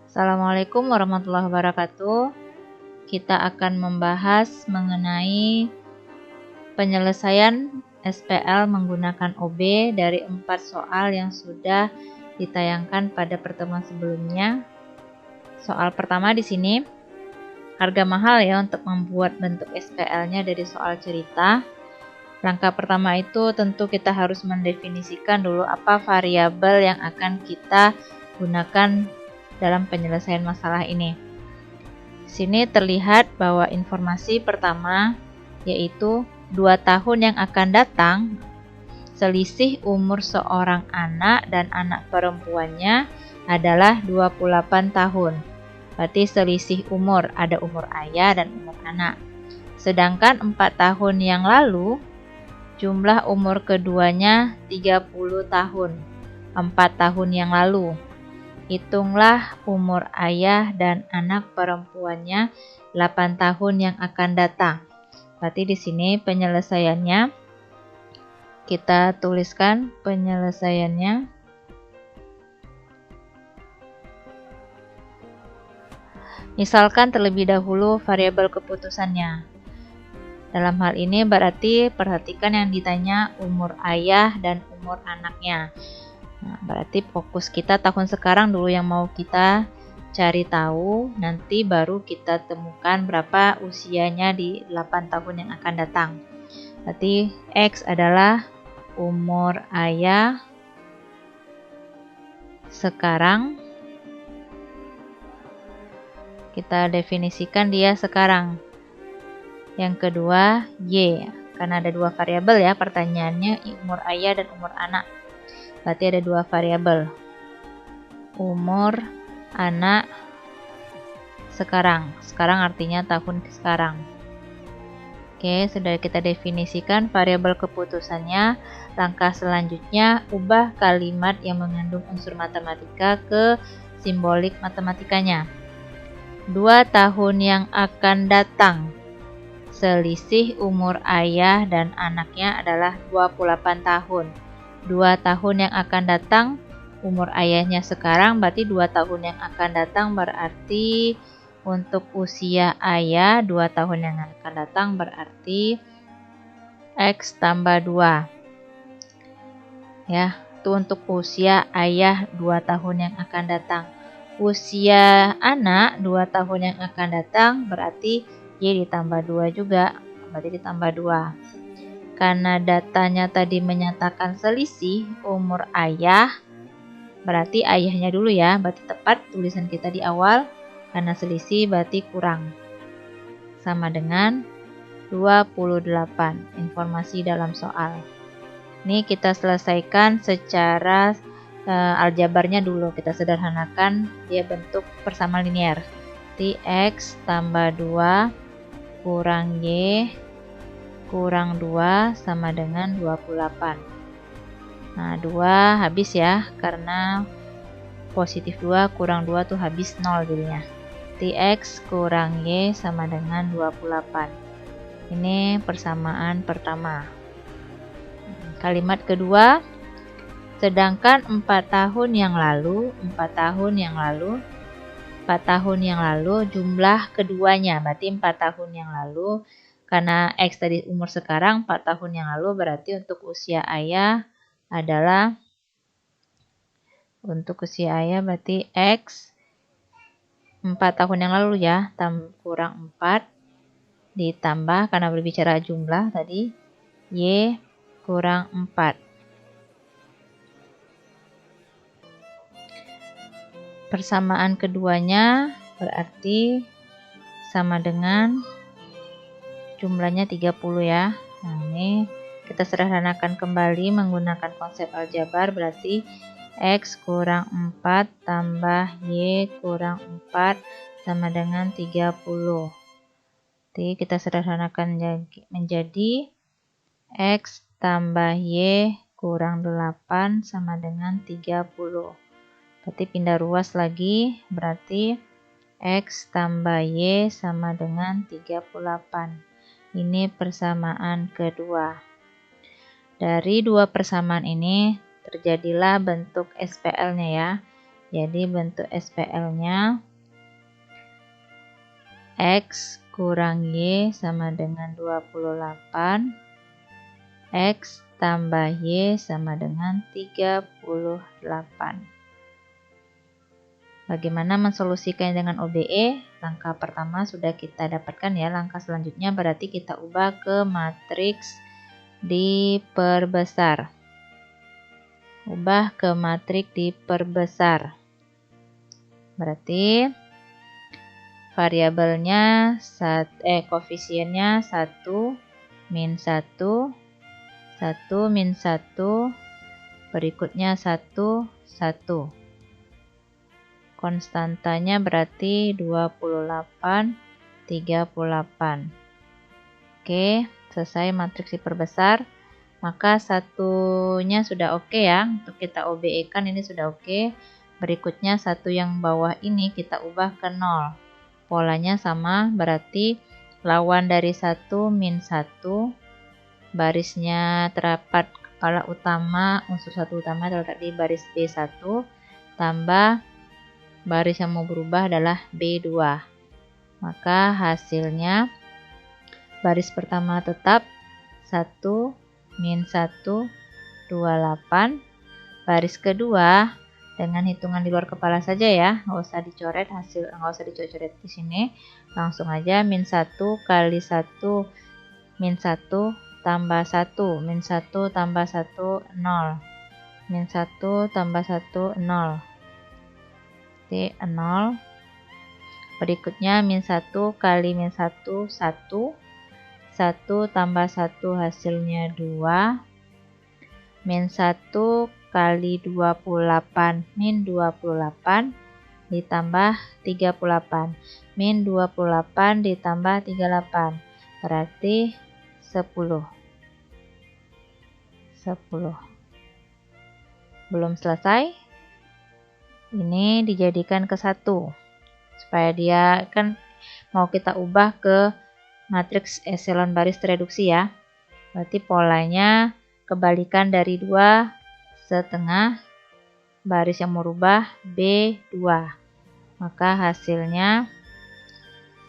Assalamualaikum warahmatullahi wabarakatuh. Kita akan membahas mengenai penyelesaian SPL menggunakan OB dari 4 soal yang sudah ditayangkan pada pertemuan sebelumnya. Soal pertama di sini, harga mahal ya untuk membuat bentuk SPL-nya dari soal cerita. Langkah pertama itu tentu kita harus mendefinisikan dulu apa variabel yang akan kita gunakan dalam penyelesaian masalah ini. Di sini terlihat bahwa informasi pertama yaitu 2 tahun yang akan datang, selisih umur seorang anak dan anak perempuannya adalah 28 tahun. Berarti selisih umur, ada umur ayah dan umur anak. Sedangkan 4 tahun yang lalu, jumlah umur keduanya 30 tahun. 4 tahun yang lalu. Hitunglah umur ayah dan anak perempuannya 8 tahun yang akan datang. Berarti di sini penyelesaiannya kita tuliskan penyelesaiannya. Misalkan terlebih dahulu variabel keputusannya. Dalam hal ini berarti perhatikan yang ditanya umur ayah dan umur anaknya. Nah, berarti fokus kita tahun sekarang dulu yang mau kita cari tahu, nanti baru kita temukan berapa usianya di 8 tahun yang akan datang. Berarti X adalah umur ayah sekarang. Kita definisikan dia sekarang. Yang kedua Y, karena ada 2 variabel ya pertanyaannya, umur ayah dan umur anak. Berarti ada 2 variabel. Umur anak sekarang. Sekarang artinya tahun sekarang. Oke, sudah kita definisikan variabel keputusannya. Langkah selanjutnya, ubah kalimat yang mengandung unsur matematika ke simbolik matematikanya. 2 tahun yang akan datang. Selisih umur ayah dan anaknya adalah 28 tahun. 2 tahun yang akan datang, umur ayahnya sekarang, berarti 2 tahun yang akan datang berarti untuk usia ayah 2 tahun yang akan datang berarti X tambah 2. Ya, itu untuk usia ayah 2 tahun yang akan datang. Usia anak 2 tahun yang akan datang berarti Y ditambah 2 juga, berarti ditambah 2. Karena datanya tadi menyatakan selisih umur ayah, berarti ayahnya dulu ya, berarti tepat tulisan kita di awal, karena selisih berarti kurang. Sama dengan 28, informasi dalam soal. Ini kita selesaikan secara aljabarnya dulu, kita sederhanakan dia bentuk persamaan linear. X tambah 2 kurang Y kurang 2 sama dengan 28. Nah, 2 habis ya, karena positif 2 kurang 2 tuh habis 0 jadinya. X kurang Y sama dengan 28. Ini persamaan pertama. Kalimat kedua, sedangkan 4 tahun yang lalu jumlah keduanya, berarti 4 tahun yang lalu. Karena X tadi umur sekarang, 4 tahun yang lalu berarti untuk usia ayah adalah, untuk usia ayah berarti X 4 tahun yang lalu ya, kurang 4 ditambah, karena berbicara jumlah tadi, Y kurang 4. Persamaan keduanya berarti sama dengan jumlahnya 30 ya. Nah, ini kita sederhanakan kembali menggunakan konsep aljabar, berarti X kurang 4 tambah Y kurang 4 sama dengan 30. Jadi kita sederhanakan menjadi X tambah Y kurang 8 sama dengan 30. Berarti pindah ruas lagi, berarti X tambah Y sama dengan 38. Ini persamaan kedua. Dari 2 persamaan ini terjadilah bentuk SPL-nya ya. Jadi bentuk SPL-nya X kurang Y sama dengan 28. X tambah Y sama dengan 38. Bagaimana mensolusikan dengan OBE? Langkah pertama sudah kita dapatkan ya. Langkah selanjutnya berarti kita ubah ke matriks diperbesar. Ubah ke matriks diperbesar. Berarti variabelnya koefisiennya 1, min 1, 1, min 1, berikutnya 1, 1. Konstantanya berarti 28, 38. Oke, selesai matriks diperbesar. Maka satunya sudah oke ya. Untuk kita OBE kan ini sudah oke. Berikutnya satu yang bawah ini kita ubah ke 0. Polanya sama, berarti lawan dari 1 min 1. Barisnya terdapat kepala utama, unsur satu utama terletak di baris B1. Tambah baris yang mau berubah adalah B2. Maka hasilnya baris pertama tetap 1, min 1, 28. Baris kedua dengan hitungan di luar kepala saja ya, nggak usah dicoret nggak usah dicoret di sini. Langsung aja min 1 kali 1, min 1 tambah 1, min 1 tambah 1, 0. Min 1 tambah 1, 0. 0. Berikutnya min 1 kali min 1, 1. 1 tambah 1 hasilnya 2. Min 1 kali 28, min 28 ditambah 38. Min 28 ditambah 38. Berarti 10. 10. Belum selesai. Ini dijadikan ke 1 supaya dia kan mau kita ubah ke matriks eselon baris tereduksi ya. Berarti polanya kebalikan dari 2,5, baris yang merubah B2. Maka hasilnya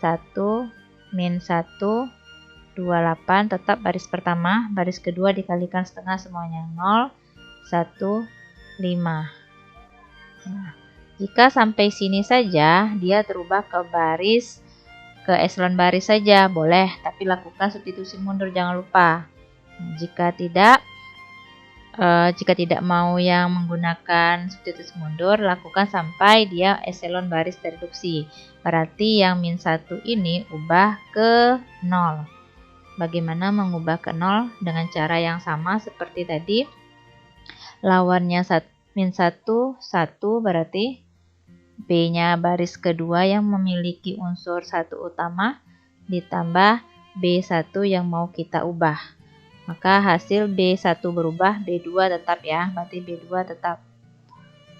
1, min 1, 28 tetap baris pertama, baris kedua dikalikan setengah semuanya 0, 1, 5. Nah, jika sampai sini saja dia terubah ke eselon baris saja boleh, tapi lakukan substitusi mundur jangan lupa. Jika tidak mau yang menggunakan substitusi mundur, lakukan sampai dia eselon baris tereduksi. Berarti yang min 1 ini ubah ke 0. Bagaimana mengubah ke 0? Dengan cara yang sama seperti tadi. Lawannya min 1, 1 berarti B-nya baris kedua yang memiliki unsur satu utama ditambah B1 yang mau kita ubah. Maka hasil B1 berubah, B2 tetap ya. Berarti B2 tetap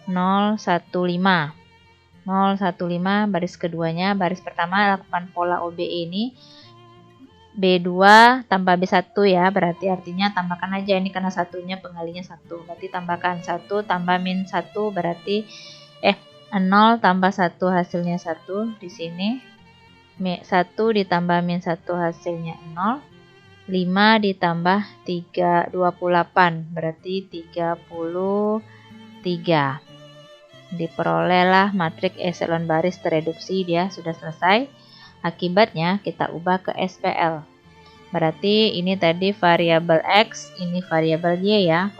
015. 015 baris keduanya, baris pertama lakukan pola OBE ini. B2 tambah B1 ya, berarti artinya tambahkan aja ini karena satunya pengalinya 1. Berarti tambahkan 1 tambah min 1 berarti 0 tambah 1 hasilnya 1 di sini. 1 ditambah min 1 hasilnya 0. 5 ditambah 28 berarti 33. Diperolehlah matriks eselon baris tereduksi, dia sudah selesai. Akibatnya kita ubah ke SPL. Berarti ini tadi variabel X, ini variabel Y ya.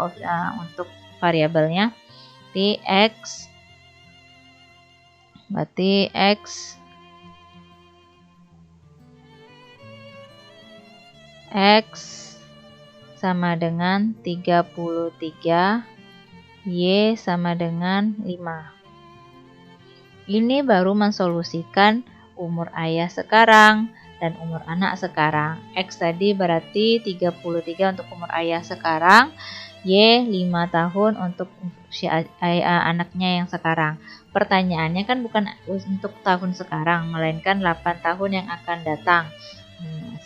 Untuk variabelnya di X. Berarti X sama dengan 33, Y sama dengan 5. Ini baru mensolusikan umur ayah sekarang dan umur anak sekarang. X tadi berarti 33 untuk umur ayah sekarang, Y 5 tahun untuk usia anaknya yang sekarang. Pertanyaannya kan bukan untuk tahun sekarang, melainkan 8 tahun yang akan datang.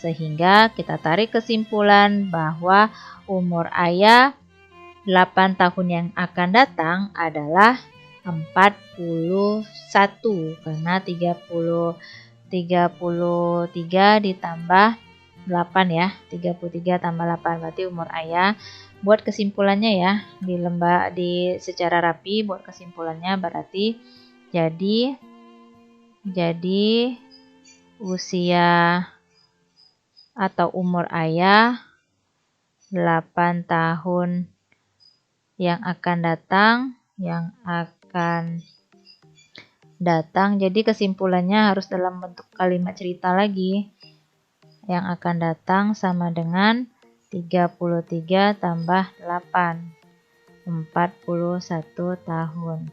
Sehingga kita tarik kesimpulan bahwa umur ayah 8 tahun yang akan datang adalah 41 karena 33 ditambah 8 ya. 33 tambah 8 berarti umur ayah. Buat kesimpulannya ya, secara rapi buat kesimpulannya berarti jadi usia atau umur ayah 8 tahun yang akan datang. Jadi kesimpulannya harus dalam bentuk kalimat cerita lagi. Yang akan datang sama dengan 33 tambah 8, 41 tahun.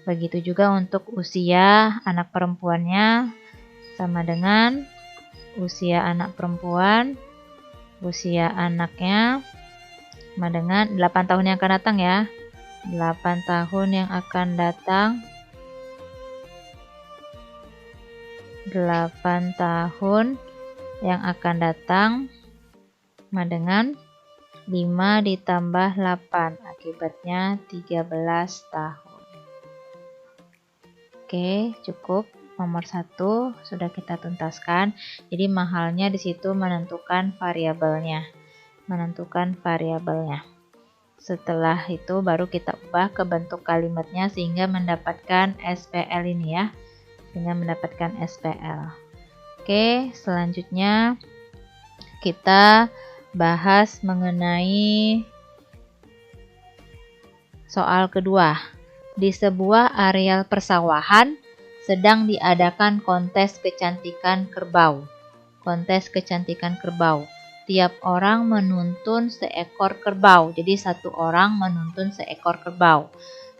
Begitu juga untuk usia anak perempuannya sama dengan usia anak perempuan, usia anaknya sama dengan 8 tahun yang akan datang ya. 8 tahun yang akan datang. 8 tahun yang akan datang sama dengan 5 ditambah 8, akibatnya 13 tahun. Oke, cukup. Nomor 1 sudah kita tuntaskan. Jadi mahalnya di situ menentukan variabelnya. Setelah itu baru kita ubah ke bentuk kalimatnya sehingga mendapatkan SPL ini ya. Oke, selanjutnya kita bahas mengenai soal kedua. Di sebuah areal persawahan sedang diadakan kontes kecantikan kerbau. Tiap orang menuntun seekor kerbau. Jadi satu orang menuntun seekor kerbau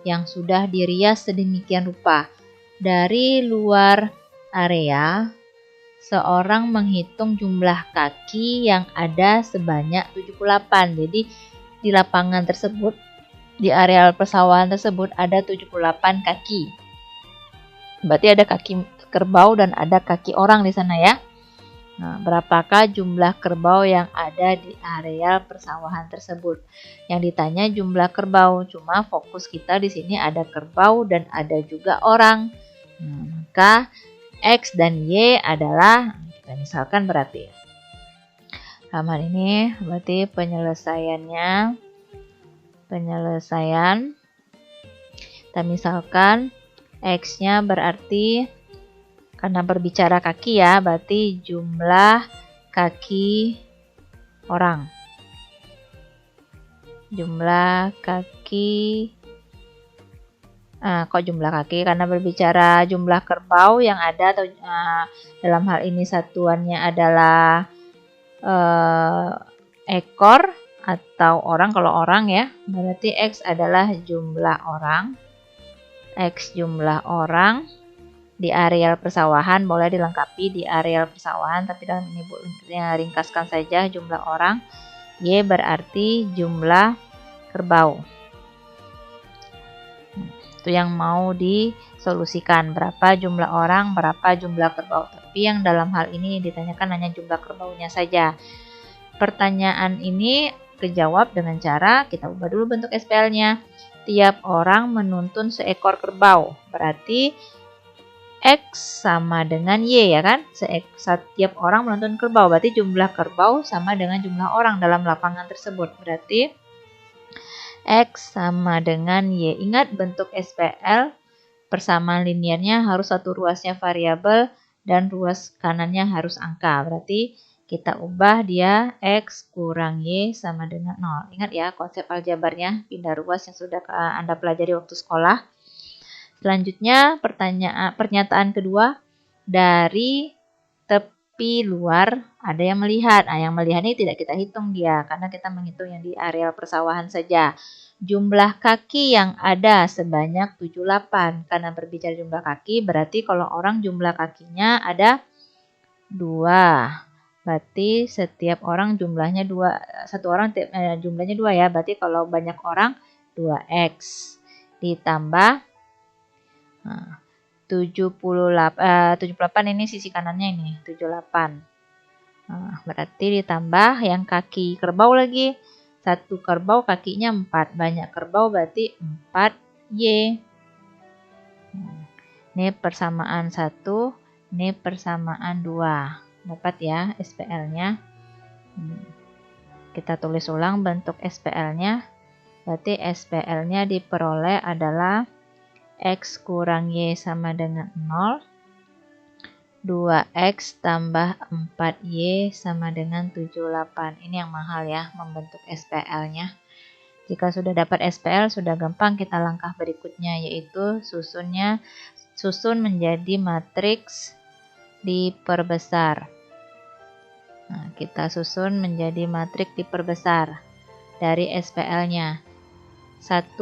yang sudah dirias sedemikian rupa. Dari luar area, seorang menghitung jumlah kaki yang ada sebanyak 78. Jadi di lapangan tersebut, di areal persawahan tersebut ada 78 kaki. Berarti ada kaki kerbau dan ada kaki orang di sana ya. Nah, berapakah jumlah kerbau yang ada di areal persawahan tersebut? Yang ditanya jumlah kerbau, cuma fokus kita di sini ada kerbau dan ada juga orang. Nah, maka X dan Y adalah, kita misalkan berarti dalam hal ini berarti penyelesaian kita misalkan X-nya berarti karena berbicara kaki ya, berarti jumlah kaki orang. Jumlah kaki karena berbicara jumlah kerbau yang ada atau dalam hal ini satuannya adalah ekor atau orang. Kalau orang ya, berarti X adalah jumlah orang. X jumlah orang di areal persawahan, boleh dilengkapi di areal persawahan, tapi dalam ini ringkaskan saja jumlah orang. Y berarti jumlah kerbau. Itu yang mau disolusikan, berapa jumlah orang, berapa jumlah kerbau. Tapi yang dalam hal ini ditanyakan hanya jumlah kerbaunya saja. Pertanyaan ini kejawab dengan cara kita ubah dulu bentuk SPL-nya. Tiap orang menuntun seekor kerbau, berarti X sama dengan Y ya kan? Setiap orang menuntun kerbau, berarti jumlah kerbau sama dengan jumlah orang dalam lapangan tersebut. Berarti X sama dengan Y. Ingat bentuk SPL, persamaan linearnya harus satu ruasnya variabel dan ruas kanannya harus angka. Berarti kita ubah dia X kurang Y sama dengan 0. Ingat ya konsep aljabarnya, pindah ruas yang sudah Anda pelajari waktu sekolah. Selanjutnya pernyataan kedua, dari tepi luar ada yang melihat. Nah, yang melihat ini tidak kita hitung dia karena kita menghitung yang di areal persawahan saja. Jumlah kaki yang ada sebanyak 78. Karena berbicara jumlah kaki berarti kalau orang jumlah kakinya ada 2. Berarti setiap orang jumlahnya 2. Satu orang jumlahnya 2 ya. Berarti kalau banyak orang 2X ditambah 78 ini sisi kanannya ini 78. Berarti ditambah yang kaki kerbau lagi. Satu kerbau kakinya 4, banyak kerbau berarti 4Y. Ini persamaan 1, ini persamaan 2. Dapat ya SPL-nya. Kita tulis ulang bentuk SPL-nya. Berarti SPL-nya diperoleh adalah X kurang Y sama dengan 0. 2X tambah 4Y sama dengan 78. Ini yang mahal ya, membentuk SPL-nya. Jika sudah dapat SPL, sudah gampang kita langkah berikutnya, yaitu susun menjadi matriks diperbesar. Nah, kita susun menjadi matriks diperbesar dari SPL-nya. 1,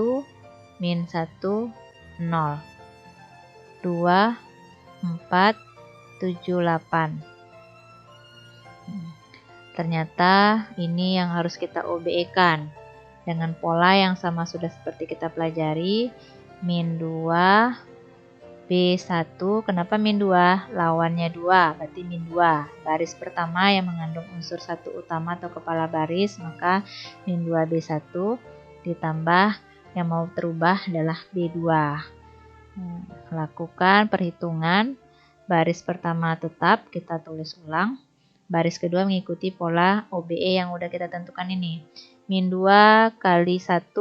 min 1, 0. 2, 4, 7, 8. Ternyata ini yang harus kita OBE-kan. Dengan pola yang sama sudah seperti kita pelajari. Min 2, B1. Kenapa min 2? Lawannya 2, berarti min 2. Baris pertama yang mengandung unsur 1 utama atau kepala baris, maka min 2 B1 ditambah yang mau terubah adalah B2. Lakukan perhitungan. Baris pertama tetap kita tulis ulang. Baris kedua mengikuti pola OBE yang udah kita tentukan ini. Min 2 kali 1.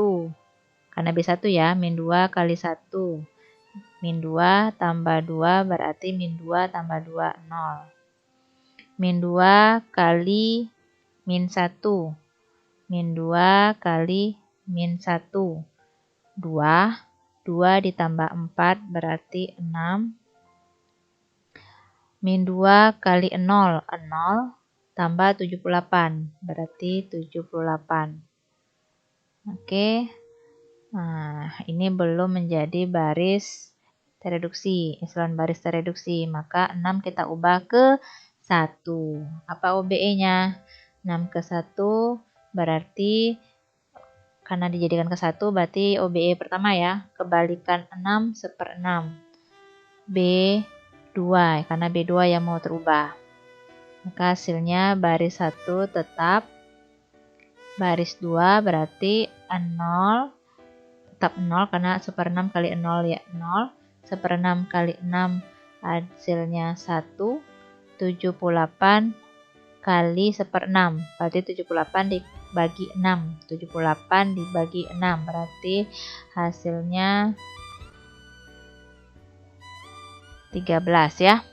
Karena B1 ya, min 2 kali 1. Min 2 tambah 2 berarti min 2 tambah 2, 0. Min 2 kali min 1. Min 2 kali min 1. 2. 2 ditambah 4 berarti 6. Min 2 kali 0. 0 tambah 78 berarti 78. Oke. Nah, ini belum menjadi baris tereduksi, eselon baris tereduksi. Maka 6 kita ubah ke 1. Apa OBE-nya? 6 ke 1 berarti, karena dijadikan ke 1 berarti OBE pertama ya. Kebalikan 6 1/6. B2, karena B2 yang mau terubah. Maka hasilnya baris 1 tetap. Baris 2 berarti 0. Tetap 0 karena 1/6 kali 0 ya 0. 1/6 kali 6 hasilnya 1. 78 kali 1/6 berarti 78 dibagi 6. 78 dibagi 6 berarti hasilnya 13 ya.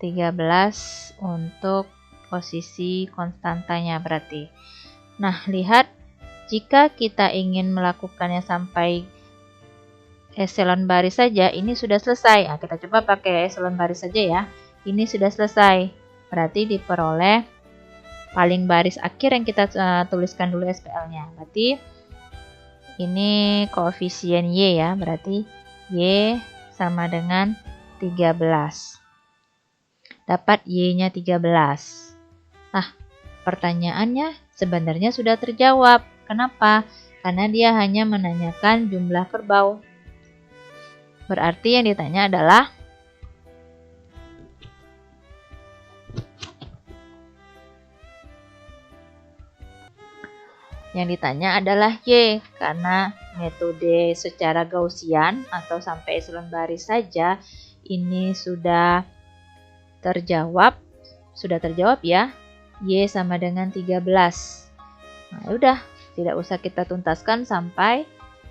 13 untuk posisi konstantanya berarti. Nah, lihat jika kita ingin melakukannya sampai eselon baris saja, ini sudah selesai. Nah, kita coba pakai eselon baris saja ya. Ini sudah selesai. Berarti diperoleh paling baris akhir yang kita tuliskan dulu SPL-nya. Berarti ini koefisien Y ya. Berarti Y sama dengan 13. Dapat Y-nya 13. Nah, pertanyaannya sebenarnya sudah terjawab. Kenapa? Karena dia hanya menanyakan jumlah kerbau. Berarti yang ditanya adalah Y, karena metode secara Gaussian atau sampai eselon baris saja ini sudah terjawab ya. Y sama dengan 13. Nah, udah, tidak usah kita tuntaskan sampai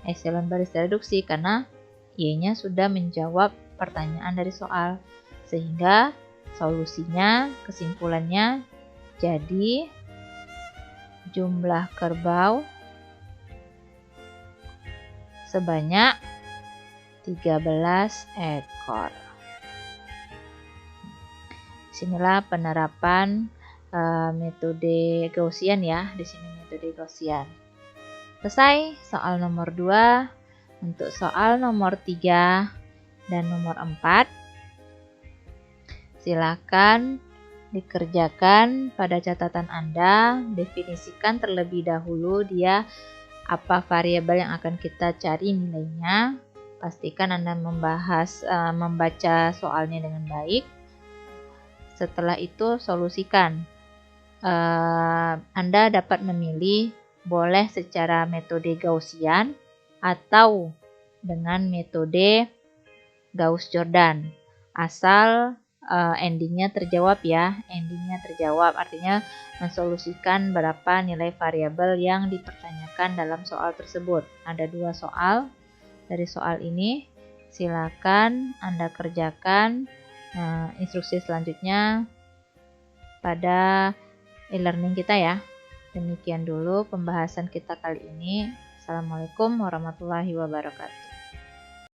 eselon baris reduksi karena Y-nya sudah menjawab pertanyaan dari soal. Sehingga solusinya, kesimpulannya jadi jumlah kerbau sebanyak 13 ekor. Disinilah penerapan metode Gaussian ya. Di sini metode Gaussian. Selesai soal nomor 2. Untuk soal nomor 3 dan nomor 4, silakan dikerjakan pada catatan Anda. Definisikan terlebih dahulu dia apa variabel yang akan kita cari nilainya. Pastikan Anda membaca soalnya dengan baik. Setelah itu solusikan. Anda dapat memilih boleh secara metode Gaussian atau dengan metode Gauss-Jordan. Asal endingnya terjawab ya. Endingnya terjawab artinya mensolusikan berapa nilai variabel yang dipertanyakan dalam soal tersebut. Ada 2 soal dari soal ini. Silakan Anda kerjakan instruksi selanjutnya pada e-learning kita ya. Demikian dulu pembahasan kita kali ini. Assalamualaikum warahmatullahi wabarakatuh.